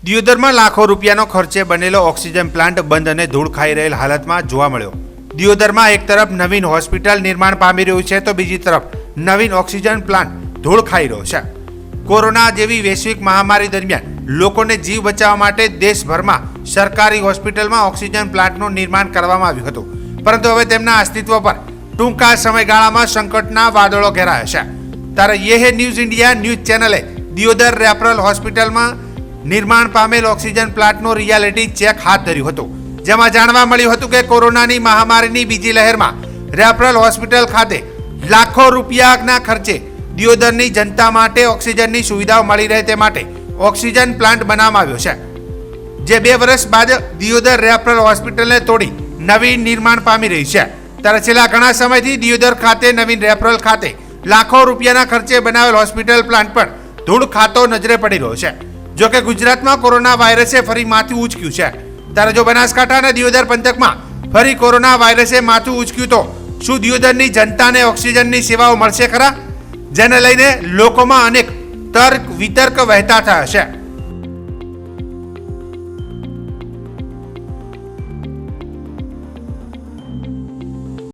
દિયોદરમાં લાખો રૂપિયાનો ખર્ચે બનેલો ઓક્સિજન પ્લાન્ટ બંધ અને ધૂળ ખાઈ રહેલ હાલતમાં જોવા મળ્યો। દિયોદરમાં એક તરફ નવીન હોસ્પિટલ નિર્માણ પામી રહ્યું છે તો બીજી તરફ નવીન ઓક્સિજન પ્લાન્ટ ધૂળ ખાઈ રહ્યો છે। કોરોના જેવી વૈશ્વિક મહામારી દરમિયાન લોકોને જીવ બચાવવા માટે દેશભરમાં સરકારી હોસ્પિટલમાં ઓક્સિજન પ્લાન્ટનું નિર્માણ કરવામાં આવ્યું હતું, પરંતુ હવે તેમના અસ્તિત્વ પર ટૂંકા સમયગાળામાં સંકટના વાદળો ઘેરાયા છે। ત્યારે યે ન્યૂઝ ઇન્ડિયા ન્યૂઝ ચેનલે દિયોદર રેફરલ હોસ્પિટલમાં નિર્માણ પામેલ ઓક્સિજન પ્લાન્ટનું રિયાલિટી ચેક હાથ ધર્યું હતું, જેમાં જાણવા મળ્યું હતું કે કોરોનાની મહામારીની બીજી લહેરમાં રેફરલ હોસ્પિટલ ખાતે લાખો રૂપિયાના ખર્ચે દિયોદરની જનતા માટે ઓક્સિજનની સુવિધાઓ મળી રહે તે માટે ઓક્સિજન પ્લાન્ટ બનાવવામાં આવ્યો છે, જે 2 વર્ષ બાદ દિયોદર રેફરલ હોસ્પિટલને તોડી નવીન નિર્માણ પામી રહી છે। ત્યારે છેલ્લા ઘણા સમયથી દિયોદર ખાતે નવીન રેફરલ ખાતે લાખો રૂપિયાના ખર્ચે બનાવેલ હોસ્પિટલ પ્લાન્ટ પર ધૂળ ખાતો નજરે પડી રહ્યો છે। જો કે ગુજરાતમાં કોરોના વાયરસે ફરી માથું ઉંચક્યું છે, ત્યારે જો બનાસકાંઠા અને દિયોદર પંથકમાં ફરી કોરોના વાયરસે માથું ઉંચક્યું તો શું દિયોદરની જનતાને ઓક્સિજનની સેવાઓ મળશે ખરા? જેને લઈને લોકોમાં અનેક તર્ક વિતર્ક વહેતા થયા છે।